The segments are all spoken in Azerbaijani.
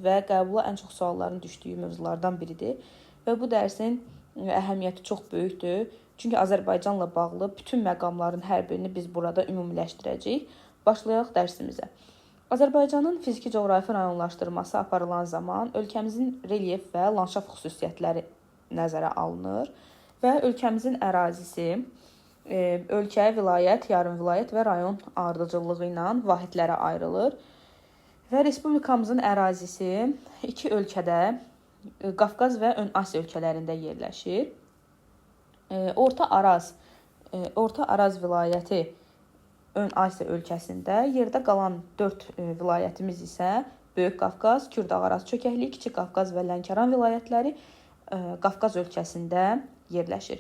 və qəbula ən çox sualların düşdüyü mövzulardan biridir. Və bu dərsin əhəmiyyəti çox böyükdür. Çünki Azərbaycanla bağlı bütün məqamların hər birini biz burada ümumiləşdirəcəyik. Başlayaq dərsimizə. Azərbaycanın fiziki coğrafi rayonlaşdırması aparılan zaman ölkəmizin relyef və landşaft xüsusiyyətləri nəzərə alınır və ölkəmizin ərazisi ölkə, vilayət, yarım vilayət və rayon ardıcıllığı ilə vahidlərə ayrılır. Və respublikamızın ərazisi iki ölkədə, Qafqaz və Ön Asiya ölkələrində yerləşir. Orta Araz vilayəti Ön Asiya ölkəsində, yerdə qalan 4 vilayətimiz isə Böyük Qafqaz, Kürdağaraz çökəklik, Kiçik Qafqaz və Lənkəran vilayətləri Qafqaz ölkəsində yerləşir.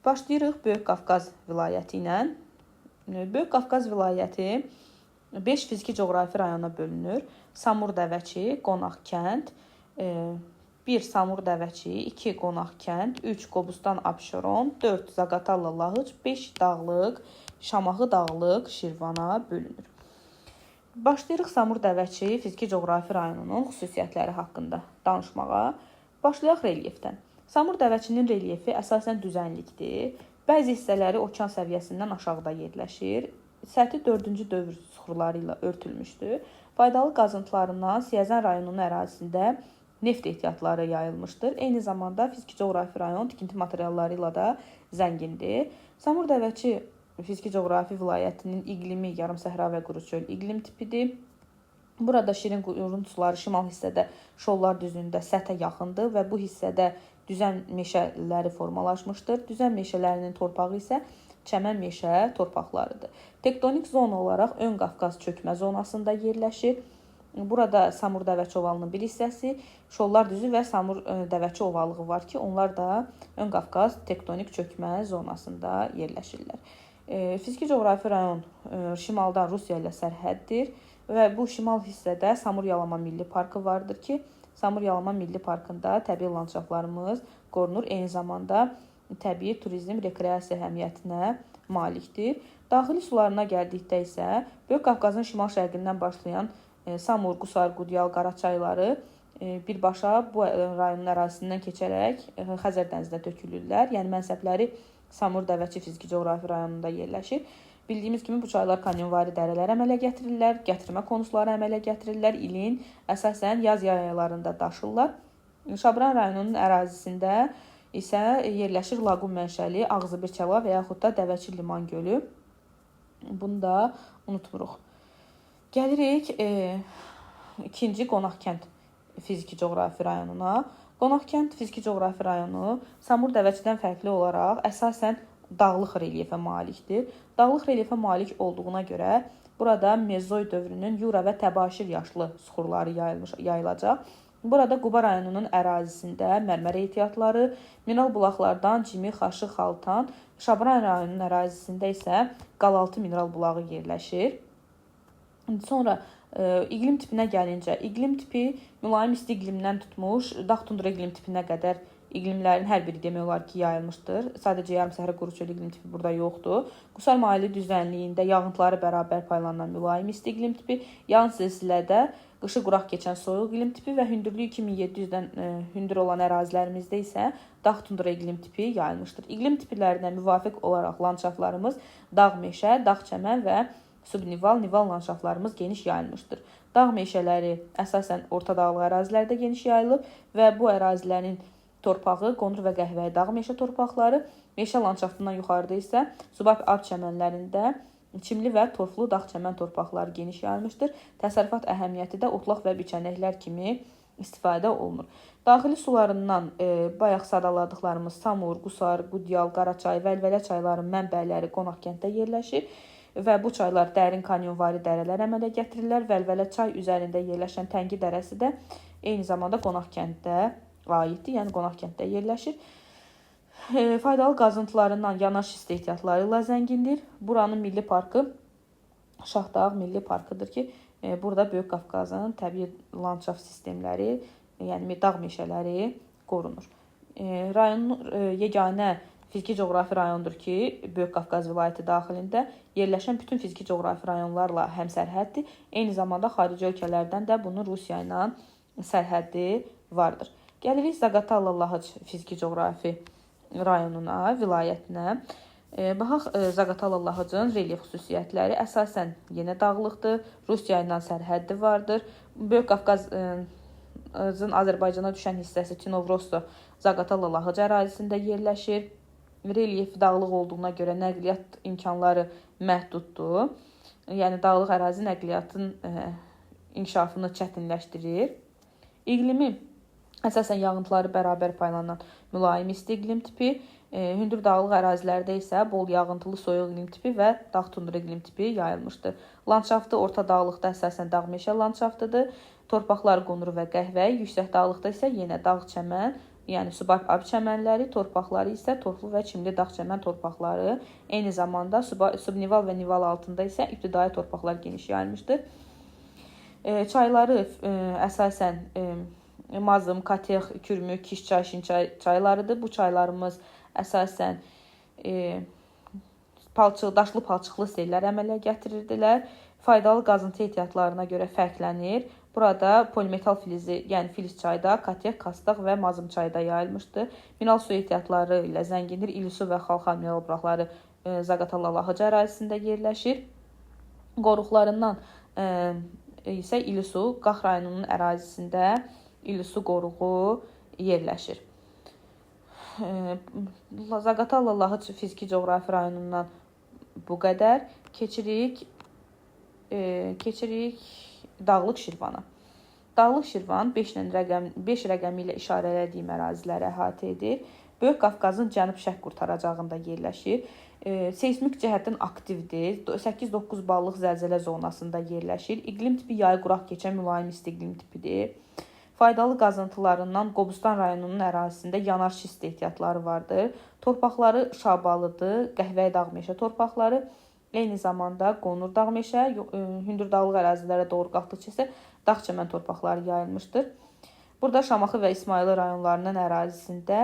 Başlayırıq Böyük Qafqaz vilayəti ilə. Böyük Qafqaz vilayəti 5 fiziki coğrafi rayona bölünür. Samur Dəvəçi, Qonaq kənd, 1 Samur Dəvəçi, 2 Qonaq kənd, 3 Qobustan Abşeron, 4 Zaqatala Lahıc, 5 Dağlıq, Şamaxı Dağlıq, Şirvana bölünür. Başlayırıq Samur Dəvəçi fiziki coğrafi rayonunun xüsusiyyətləri haqqında danışmağa. Başlayaq relyefdən. Samur Dəvəçinin relyefi əsasən düzənlikdir. Bəzi hissələri okean səviyyəsindən aşağıda yerləşir. Səthi 4-cü dövr süxurları ilə örtülmüşdür. Faydalı qazıntılarından Siyəzən rayonunun ərazisində neft ehtiyatları yayılmışdır. Eyni zamanda fiziki coğrafi rayon tikinti materialları ilə də zəngindir. Samur Dəvəçi fiziki coğrafi vilayətinin iqlimi yarımsəhra və quru çöl iqlim tipidir. Burada şirin qurun suları şimal hissədə Şollar düzlüyündə səthə yaxındır və bu hissədə düzən meşələri formalaşmışdır. Düzən meşələrinin torpağı isə çəmən meşə torpaqlarıdır. Tektonik zona olaraq Ön Qafqaz çökmə zonasında yerləşir. Burada Samur Dəvəçi ovalının bir hissəsi, Şollar düzü və Samur Dəvəçi ovalığı var ki, onlar da Ön Qafqaz tektonik çökmə zonasında yerləşirlər. Fiziki coğrafi rayon şimaldan Rusiya ilə sərhəddir və bu şimal hissədə Samur Yalama Milli Parkı vardır ki, Samur Yalama Milli Parkında təbii landşaftlarımız qorunur. Eyni zamanda təbii turizm, rekreasiya əhəmiyyətinə malikdir. Daxili sularına gəldikdə isə Böyük Qafqazın şimal-şərqindən başlayan Samur, Qusar, Qudyal, Qaraçayları birbaşa bu rayonun ərazisindən keçərək Xəzər dənizinə tökülürlər. Yəni mənsəbləri Samur Dəvəçi fiziki coğrafi rayonunda yerləşir. Bildiyimiz kimi bu çaylar kanyonvari dərələr əmələ gətirirlər, gətirmə konusları əmələ gətirirlər. İlin əsasən yaz yaylarında daşırlar. Şabran rayonunun ərazisində isə yerləşir laqum mənşəli Ağzıbirçəla və yaxud da Dəvəçi Liman Gölü. Bunu da unutmuruq. Gəlirik ikinci Qonaq kənd fiziki coğrafi rayonuna. Qonaq kənd fiziki coğrafi rayonu Samur Dəvəçidən fərqli olaraq əsasən dağlıq relyefə malikdir. Dağlıq relyefə malik olduğuna görə burada Mezoy dövrünün Yura və Təbaşir yaşlı süxurları yayılacaq. Burada Quba rayonunun ərazisində mərmər ehtiyatları, mineral bulaqlardan Cimi, Xaşı, Xaltan, Şabran rayonunun ərazisində isə Qalaltı mineral bulağı yerləşir. Sonra iqlim tipinə gəlincə, iqlim tipi mülayim isti iqlimdən tutmuş, dağ tundra iqlim tipinə qədər iqlimlərin hər biri demək olar ki, yayılmışdır. Sadəcə yarımsəhra quru çöl iqlim tipi burada yoxdur. Qusar maili düzənliyində yağıntıları bərabər paylanan mülayim isti iqlim tipi, yağın silsilədə qışı quraq keçən soyuq iqlim tipi və hündürlüyü 2700-dən hündür olan ərazilərimizdə isə dağ tundra iqlim tipi yayılmışdır. İqlim tiplərinə müvafiq olaraq landşaftlarımız dağ meşə, dağ çəmən və subnival, nival landşaftlarımız geniş yayılmışdır. Dağ meşələri əsasən orta dağlıq ərazilərdə geniş yayılıb və bu ərazilərin torpağı qonur və qəhvəyi dağ meşə torpaqları, meşə landşaftından yuxarıda isə subab alp çəmənlərində çimli və torflu dağ çəmən torpaqları geniş yayılmışdır. Təsərrüfat əhəmiyyəti də otlaq və biçənəklər kimi istifadə olunur. Daxili sularından bayaq sadaladıqlarımız Samur, Qusar, Qudyal, Qaraçay, Vəlvələ çayların mənbələri Qonaq kənddə yerləşir və bu çaylar dərin kanyonvari dərələr əmələ gətirirlər. Vəlvələ çay üzərində yerləşən Təngi dərəsi də eyni zamanda Qonaq kənddə aiddir, yəni Qonaq kənddə yerləşir. Faydalı qazıntılarından yanaş isti ehtiyatları ilə zəngindir. Buranın milli parkı Şahdağ Milli Parkıdır ki, burada Böyük Qafqazın təbii landşaft sistemləri, yəni dağ meşələri qorunur. Rayonun yeganə fiziki coğrafi rayondur ki, Böyük Qafqaz vilayəti daxilində yerləşən bütün fiziki coğrafi rayonlarla həmsərhəddir. Eyni zamanda xarici ölkələrdən də bunu Rusiya ilə sərhəddi vardır. Gəlirik Zaqatala-Lahıc fiziki coğrafi rayonuna, vilayətinə. Baxaq, Zaqatala-Lahıcın relyef xüsusiyyətləri əsasən yenə dağlıqdır, Rusiya ilə sərhəddi vardır. Böyük Qafqazın Azərbaycana düşən hissəsi Tinovrosso Zaqatala-Lahıc ərazisində yerləşir. Relyefi dağlıq olduğuna görə nəqliyyat imkanları məhduddur. Yəni, dağlıq ərazi nəqliyyatın inkişafını çətinləşdirir. İqlimi əsasən yağıntıları bərabər paylanan mülayim isti iqlim tipi, hündür dağlıq ərazilərdə isə bol yağıntılı soyuq iqlim tipi və dağ tundra iqlim tipi yayılmışdır. Landşaftı orta dağlıqda əsasən dağ meşə landşaftıdır. Torpaqlar qonur və qəhvəyi, yüksək dağlıqda isə yenə dağ çəmən, yəni subalp çəmənləri, torpaqları isə torflu və çimli dağ çəmən torpaqları. Eyni zamanda subnival və nival altında isə ibtidai torpaqlar geniş yayılmışdır. Çayları əsasən Mazım, Katex, Kürmük, Kişçay, Şinçay çaylarıdır. Bu çaylarımız əsasən daşlı palçıqlı sellər əmələ gətirirdilər. Faydalı qazıntı ehtiyatlarına görə fərqlənir. Burada polimetal filizi, yəni filiz çayda, Katex, Kastaq və Mazım çayda yayılmışdır. Mineral su ehtiyatları ilə zəngindir. İlisu və Xalxal mineral obraqları Zaqatala-Lahıc ərazisində yerləşir. Qoruqlarından isə İlisu, Qax rayonunun ərazisində İlisu qoruğu yerləşir. Zaqatala-Lahıc fiziki coğrafi rayonundan bu qədər. Keçirik Dağlıq Şirvana. Dağlıq Şirvan 5 rəqəmi ilə işarələdiyim əraziləri əhatə edir. Böyük Qafqazın cənub-şərq qurtaracağında yerləşir. Seysmik cəhətdən aktivdir. 8-9 ballıq zəlzələ zonasında yerləşir. İqlim tipi yayı quraq keçən mülayim isti iqlim tipidir. Faydalı qazıntılarından Qobustan rayonunun ərazisində yanar şist ehtiyatları vardır. Torpaqları şabalıdır, qəhvəyi dağ meşə torpaqları. Eyni zamanda qonur dağ meşə, hündür dağlıq ərazilərə doğru qalxdıqca isə dağ çəmən torpaqları yayılmışdır. Burada Şamaxı və İsmayılı rayonlarının ərazisində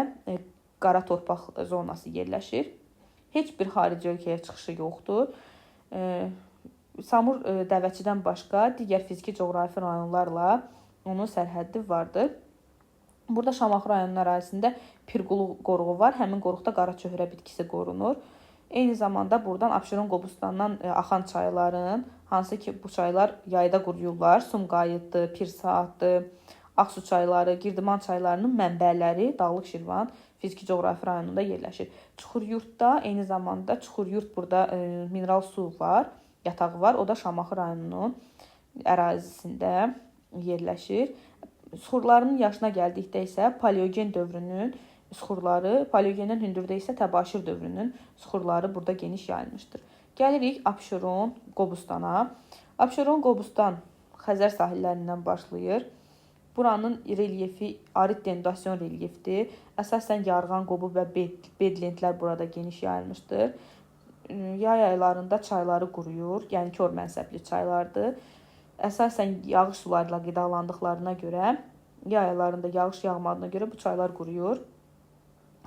qara torpaq zonası yerləşir. Heç bir xarici ölkəyə çıxışı yoxdur. Samur Dəvəçidən başqa digər fiziki coğrafi rayonlarla onun sərhəddi vardır. Burada Şamaxı rayonunun ərazisində Pirqulu qoruğu var. Həmin qoruqda qara çöhrə bitkisi qorunur. Eyni zamanda buradan Abşeron Qobustandan axan çayların, hansı ki bu çaylar yayda quruyurlar, Sumqayıtdır, Pirsaatdır, Ağsu çayları, Girdiman çaylarının mənbələri Dağlıq Şirvan fiziki coğrafi rayonunda yerləşir. Çuxuryurtda eyni zamanda Çuxuryurt burada mineral su var, yatağı var. O da Şamaxı rayonunun ərazisində yerləşir. Suxurlarının yaşına gəldikdə isə paleogen dövrünün suxurları, paleogendən hündürdə isə təbaşir dövrünün suxurları burada geniş yayılmışdır. Gəlirik Abşeron Qobustana. Abşeron Qobustan Xəzər sahillərindən başlayır. Buranın relyefi arid denudasyon relyefdir. Əsasən yarğan, qobu və bedlentlər burada geniş yayılmışdır. Yay aylarında çayları quruyur, yəni kör mənsəbli çaylardır. Əsasən yağış suları ilə qidalandıqlarına görə, yay aylarında yağış yağmadığına görə bu çaylar quruyur.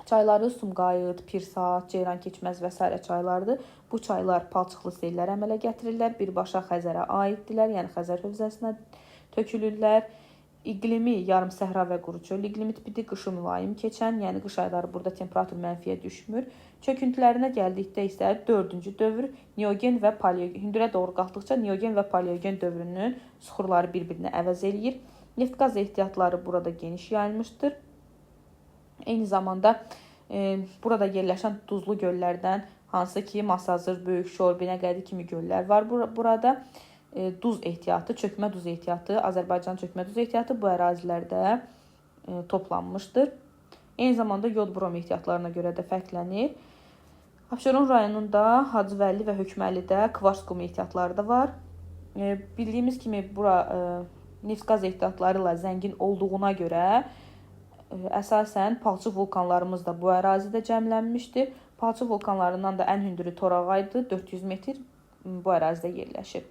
Çayları Sumqayıt, Pirsaat, Ceyran keçməz və s. çaylardır. Bu çaylar palçıqlı sellər əmələ gətirirlər. Birbaşa Xəzərə aiddirlər, yəni Xəzər hövzəsinə tökülürlər. İqlimi yarım səhra və quru çöl iqlimi tipidir. Qışı mülayim keçən, yəni qış ayları burada temperatur mənfiyə düşmür. Çöküntülərinə gəldikdə isə 4-cü dövr Neogen və Paleogen, hündürə doğru qalxdıqca Neogen və Paleogen dövrünün suxurları bir-birini əvəz eləyir. Neft-qaz ehtiyatları burada geniş yayılmışdır. Eyni zamanda burada yerləşən duzlu göllərdən, hansı ki Masazır, Böyük Şor, Binəqədi kimi göllər var burada. Duz ehtiyatı, çökmə duz ehtiyatı, Azərbaycan çökmə duz ehtiyatı bu ərazilərdə toplanmışdır. Eyni zamanda yod-brom ehtiyatlarına görə də fərqlənir. Abşeron rayonunda Hacıvəlli və Hökməlidə kvars qumu ehtiyatları da var. Bildiyimiz kimi bura neft-qaz ehtiyatları ilə zəngin olduğuna görə əsasən palçıq vulkanlarımız da bu ərazidə cəmlənmişdir. Palçıq vulkanlarından da ən hündürü Torağaydır, 400 metr bu ərazidə yerləşir.